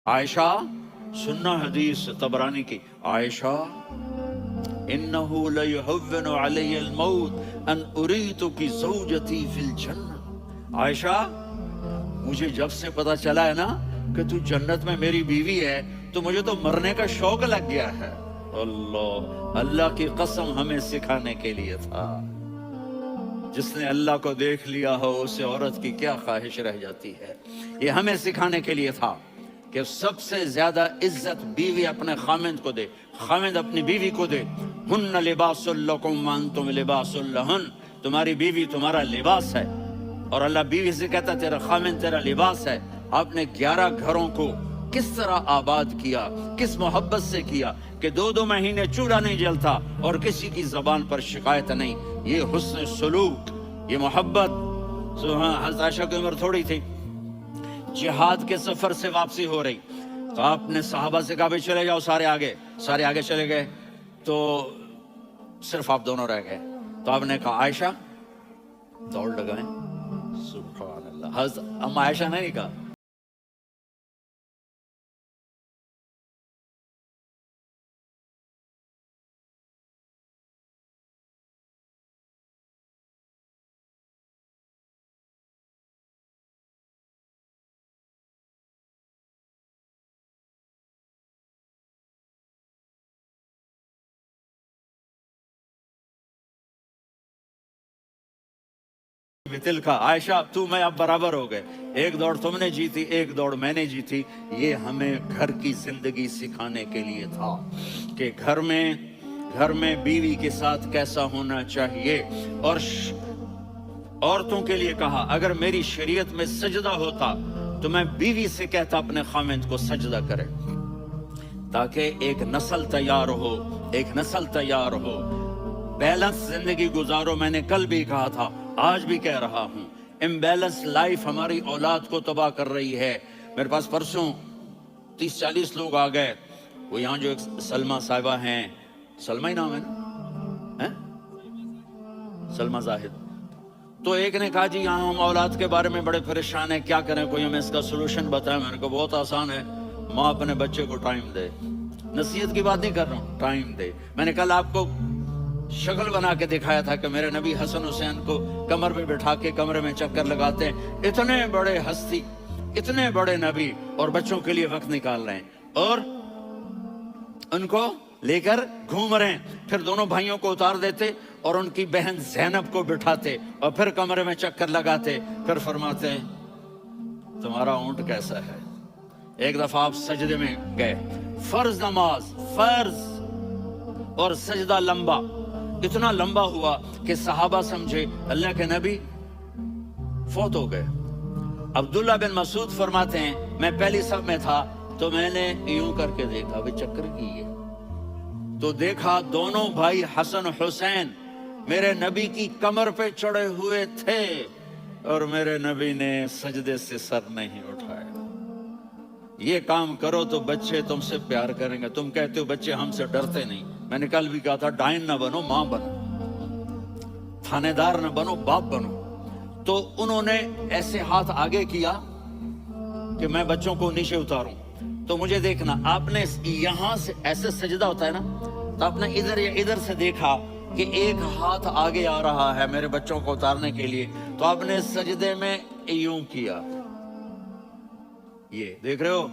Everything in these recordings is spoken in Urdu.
عائشہ سننا حدیث تبرانی کی، عائشہ انہو لیہون علی الموت ان اریتک زوجتی فی الجنہ، عائشہ مجھے جب سے پتا چلا ہے نا کہ تو جنت میں میری بیوی ہے تو مجھے تو مرنے کا شوق لگ گیا ہے۔ اللہ کی قسم ہمیں سکھانے کے لیے تھا، جس نے اللہ کو دیکھ لیا ہو اسے عورت کی کیا خواہش رہ جاتی ہے۔ یہ ہمیں سکھانے کے لیے تھا کہ سب سے زیادہ عزت بیوی اپنے خامند کو دے، خامند اپنی بیوی کو دے۔ ہن لباس لکم وانتم لباس لہن، تمہاری بیوی تمہارا لباس ہے، اور اللہ بیوی سے کہتا تیرا خامند تیرا لباس ہے۔ آپ نے 11 گھروں کو کس طرح آباد کیا، کس محبت سے کیا کہ 2 مہینے چولہا نہیں جلتا اور کسی کی زبان پر شکایت نہیں۔ یہ حسن سلوک، یہ محبت۔ حضرت عائشہ کی عمر تھوڑی تھی، جہاد کے سفر سے واپسی ہو رہی، تو آپ نے صحابہ سے کہا بھی چلے جاؤ، سارے آگے چلے گئے، تو صرف آپ دونوں رہ گئے۔ تو آپ نے کہا عائشہ دوڑ لگائیں۔ سبحان اللہ، حضرت اما عائشہ نے نہیں کہا۔ تل کا عائشہ تو میں اب برابر ہو گئے، ایک دوڑ تم نے جیتی، ایک دوڑ میں نے جیتی۔ یہ ہمیں گھر کی زندگی سکھانے کے لیے تھا کہ گھر میں بیوی کے ساتھ کیسا ہونا چاہیے۔ اور عورتوں کے لیے کہا اگر میری شریعت میں سجدہ ہوتا تو میں بیوی سے کہتا اپنے خامند کو سجدہ کرے، تاکہ ایک نسل تیار ہو، بیلنس زندگی گزارو۔ میں نے کل بھی کہا تھا، آج بھی کہہ رہا ہوں، امبیلنس لائف ہماری اولاد کو تباہ کر رہی ہے۔ میرے پاس پرسوں 30-40 لوگ آ گئے، وہ یہاں جو ایک سلمہ صاحبہ ہیں، سلمہ ہی نام ہے نا، سلمہ زاہد، تو ایک نے کہا جی یہاں ہم اولاد کے بارے میں بڑے پریشان ہیں، کیا کریں، کوئی ہمیں اس کا سولوشن بتائیں۔ میں نے کہا بہت آسان ہے، ماں اپنے بچے کو ٹائم دے۔ نصیحت کی بات نہیں کر رہا ہوں، ٹائم دے۔ میں نے کل آپ کو شکل بنا کے دکھایا تھا کہ میرے نبی حسن حسین کو کمر پہ بٹھا کے کمرے میں چکر لگاتے ہیں۔ اتنے بڑے ہستی، اتنے بڑے نبی، اور بچوں کے لیے وقت نکال رہے ہیں اور ان کو لے کر گھوم رہے ہیں۔ پھر دونوں بھائیوں کو اتار دیتے اور ان کی بہن زینب کو بٹھاتے اور پھر کمرے میں چکر لگاتے، پھر فرماتے ہیں تمہارا اونٹ کیسا ہے۔ ایک دفعہ آپ سجدے میں گئے، فرض نماز، فرض، اور سجدہ لمبا، اتنا لمبا ہوا کہ صحابہ سمجھے اللہ کے نبی فوت ہو گئے۔ عبداللہ بن مسعود فرماتے ہیں میں پہلی صف میں تھا تو میں نے یوں کر کے دیکھا، وہ چکر کی ہے، تو دیکھا دونوں بھائی حسن حسین میرے نبی کی کمر پہ چڑھے ہوئے تھے اور میرے نبی نے سجدے سے سر نہیں اٹھایا۔ یہ کام کرو تو بچے تم سے پیار کریں گے۔ تم کہتے ہو بچے ہم سے ڈرتے نہیں، میں نے کل بھی کہا تھا ڈائن نہ بنو، ماں بنو، تھانے دار نہ بنو، باپ بنو۔ تو انہوں نے ایسے ہاتھ آگے کیا کہ میں بچوں کو نیچے اتاروں، تو مجھے دیکھنا، آپ نے یہاں سے ایسے سجدہ ہوتا ہے نا، تو آپ نے ادھر یا ادھر سے دیکھا کہ ایک ہاتھ آگے آ رہا ہے میرے بچوں کو اتارنے کے لیے، تو آپ نے سجدے میں یوں کیا، یہ دیکھ رہے ہو،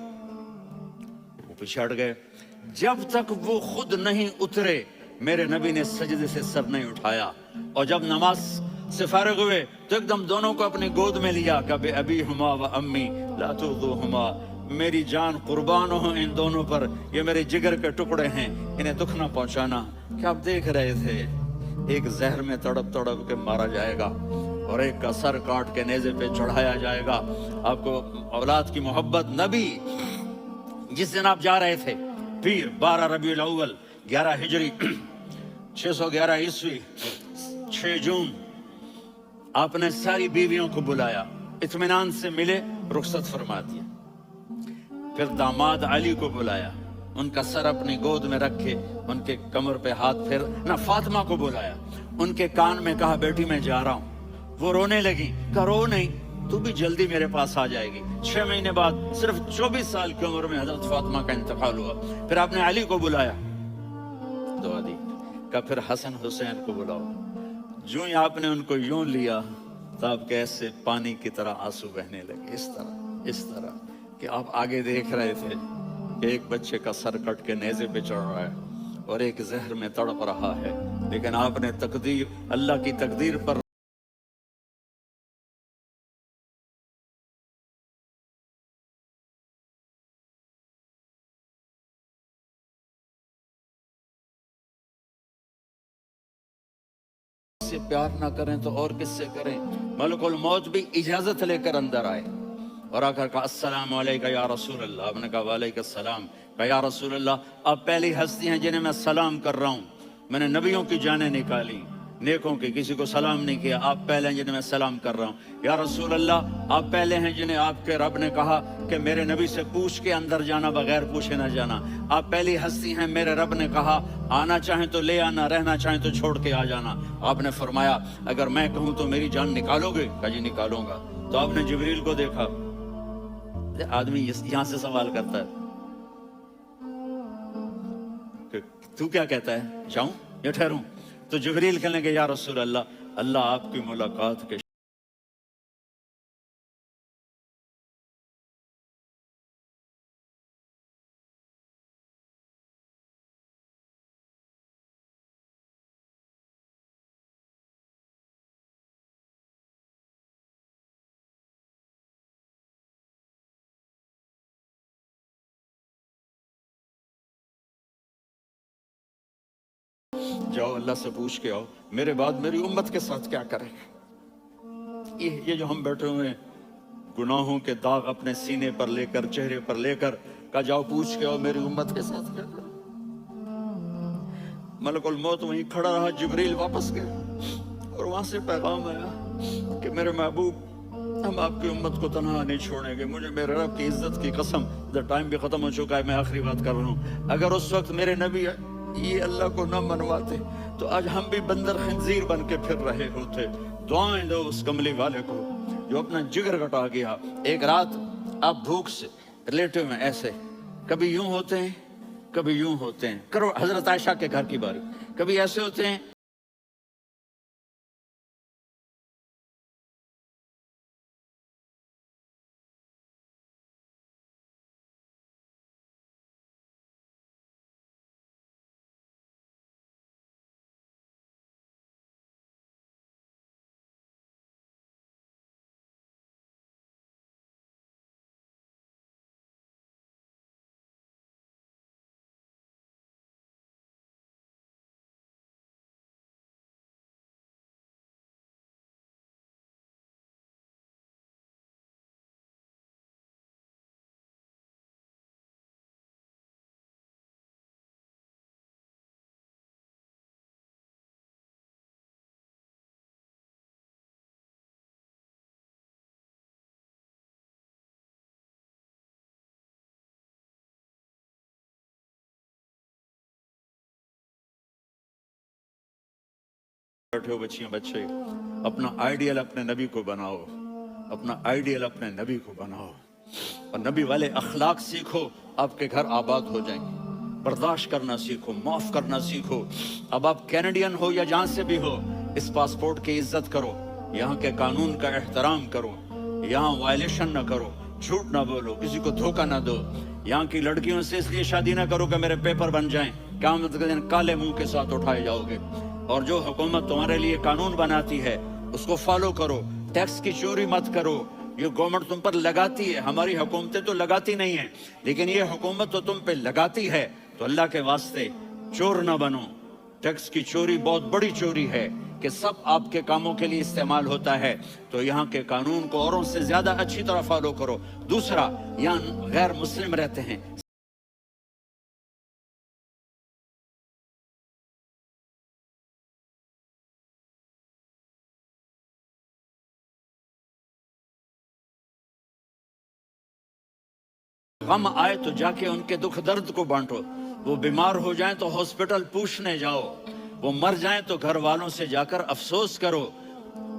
وہ پیچھے ہٹ گئے۔ جب تک وہ خود نہیں اترے میرے نبی نے سجدے سے سر نہیں اٹھایا، اور جب نماز سے فارغ ہوئے تو ایک دم دونوں کو اپنی گود میں لیا کہ بے ابی ہما و امی لا تؤذوہما، میری جان قربان ہو ان دونوں پر، یہ میرے جگر کے ٹکڑے ہیں، انہیں دکھ نہ پہنچانا۔ کیا آپ دیکھ رہے تھے ایک زہر میں تڑپ تڑپ کے مارا جائے گا اور ایک کا سر کاٹ کے نیزے پہ چڑھایا جائے گا۔ آپ کو اولاد کی محبت، نبی جس دن آپ جا رہے تھے پیر 12 ربیع الاول 11 ہجری 611 عیسوی 6 جون، آپ نے ساری بیویوں کو بلایا، اطمینان سے ملے، رخصت فرما دیا۔ پھر داماد علی کو بلایا، ان کا سر اپنی گود میں رکھے، ان کے کمر پہ ہاتھ پھیر نہ، فاطمہ کو بلایا، ان کے کان میں کہا بیٹی میں جا رہا ہوں۔ وہ رونے لگی، کہا رو نہیں، تو بھی جلدی میرے پاس آ جائے گی۔ 6 مہینے بعد صرف 24 سال کی عمر میں حضرت فاطمہ کا انتقال ہوا۔ پھر آپ نے علی کو بلایا، دعا دی، کہا پھر حسن حسین کو بلاؤ۔ جو ہی آپ نے ان کو یوں لیا تو آپ کے ایسے پانی کی طرح آنسو بہنے لگے، اس طرح کہ آپ آگے دیکھ رہے تھے کہ ایک بچے کا سر کٹ کے نیزے پہ چڑھ رہا ہے اور ایک زہر میں تڑپ رہا ہے، لیکن آپ نے تقدیر، اللہ کی تقدیر پر سے پیار نہ کریں تو اور کس سے کریں؟ ملک الموت بھی اجازت لے کر اندر آئے اور آ کر کہا السلام علیکہ یا رسول اللہ۔ آپ نے کہا وعلیکم السلام۔ کہا یا رسول اللہ، آپ پہلی ہستی ہیں جنہیں میں سلام کر رہا ہوں، میں نے نبیوں کی جانیں نکالی، نیکوں کی، کسی کو سلام نہیں کیا، آپ پہلے ہیں جنہیں میں سلام کر رہا ہوں۔ یا رسول اللہ، آپ پہلے ہیں جنہیں آپ کے رب نے کہا کہ میرے نبی سے پوچھ کے اندر جانا، بغیر پوچھے نہ جانا۔ آپ پہلی ہستی ہیں، میرے رب نے کہا آنا چاہیں تو لے آنا، رہنا چاہیں تو چھوڑ کے آ جانا۔ آپ نے فرمایا اگر میں کہوں تو میری جان نکالو گے؟ کہا جی نکالوں گا۔ تو آپ نے جبریل کو دیکھا، آدمی یہاں سے سوال کرتا ہے کہ تو کیا کہتا ہے، جاؤں یا ٹھہروں؟ تو جبریل کہنے لگے یا رسول اللہ، اللہ آپ کی ملاقات کے جاؤ اللہ سے پوچھ کے آؤ میرے بعد میری امت کے ساتھ کیا کرے۔ یہ جو ہم بیٹھے ہوئے ہیں گناہوں کے داغ اپنے سینے پر لے کر، چہرے پر لے کر، کہا جاؤ پوچھ کے آؤ میری امت کے ساتھ کیا کرے۔ ملک الموت وہیں کھڑا رہا، جبریل واپس گئے اور وہاں سے پیغام آیا کہ میرے محبوب ہم آپ کی امت کو تنہا نہیں چھوڑیں گے، مجھے میرے رب کی عزت کی قسم، ٹائم بھی ختم ہو چکا ہے، میں آخری بات کر رہا ہوں، اگر اس وقت میرے نبی یہ اللہ کو نہ منواتے تو آج ہم بھی بندر خنزیر بن کے پھر رہے ہوتے۔ دعائیں دو اس کملی والے کو جو اپنا جگر کٹا گیا۔ ایک رات آپ بھوک سے لیٹے ہوئے ایسے، کبھی یوں ہوتے ہیں کبھی یوں ہوتے ہیں، کرو حضرت عائشہ کے گھر کی باری، کبھی ایسے ہوتے ہیں بیٹھے ہو بچیاں بچے، اپنا آئیڈیل اپنے نبی کو بناؤ، اپنا آئیڈیل اپنے نبی کو بناؤ اور نبی والے اخلاق سیکھو، آپ کے گھر آباد ہو جائیں گے۔ برداشت کرنا سیکھو، معاف کرنا سیکھو۔ اب آپ کینیڈین ہو یا جہاں سے بھی ہو، اس پاسپورٹ کی عزت کرو، یہاں کے قانون کا احترام کرو، یہاں وائلیشن نہ کرو، جھوٹ نہ بولو، کسی کو دھوکہ نہ دو، یہاں کی لڑکیوں سے اس لیے شادی نہ کرو کہ میرے پیپر بن جائیں، قیامت کے دن کالے منہ کے ساتھ اٹھائے جاؤ گے۔ اور جو حکومت تمہارے لیے قانون بناتی ہے اس کو فالو کرو، ٹیکس کی چوری مت کرو، یہ گورنمنٹ تم پر لگاتی ہے، ہماری حکومتیں تو لگاتی نہیں ہیں لیکن یہ حکومت تو تم پہ لگاتی ہے، تو اللہ کے واسطے چور نہ بنو۔ ٹیکس کی چوری بہت بڑی چوری ہے کہ سب آپ کے کاموں کے لیے استعمال ہوتا ہے، تو یہاں کے قانون کو اوروں سے زیادہ اچھی طرح فالو کرو۔ دوسرا، یہاں غیر مسلم رہتے ہیں، غم آئے تو جا کے ان کے دکھ درد کو بانٹو، وہ بیمار ہو جائیں تو ہاسپٹل پوچھنے جاؤ، وہ مر جائیں تو گھر والوں سے جا کر افسوس کرو۔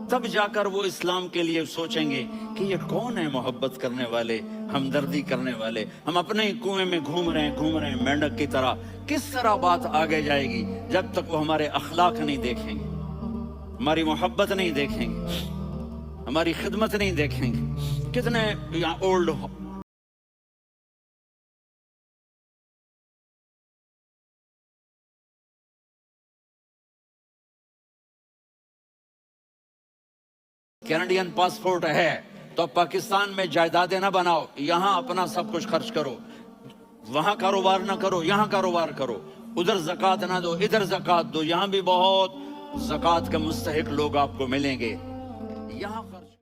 تب جا کر وہ اسلام کے لیے سوچیں گے کہ یہ کون ہے محبت کرنے والے، ہمدردی کرنے والے. ہم اپنے ہی کنویں میں گھوم رہے ہیں مینڈک کی طرح. کس طرح بات آگے جائے گی جب تک وہ ہمارے اخلاق نہیں دیکھیں گے، ہماری محبت نہیں دیکھیں گے، ہماری خدمت نہیں دیکھیں گے. کتنے یہاں اولڈ کینیڈین پاسپورٹ ہے تو پاکستان میں جائیدادیں نہ بناؤ، یہاں اپنا سب کچھ خرچ کرو. وہاں کاروبار نہ کرو، یہاں کاروبار کرو. ادھر زکوٰۃ نہ دو، ادھر زکوٰۃ دو. یہاں بھی بہت زکوٰۃ کے مستحق لوگ آپ کو ملیں گے. یہاں خرچ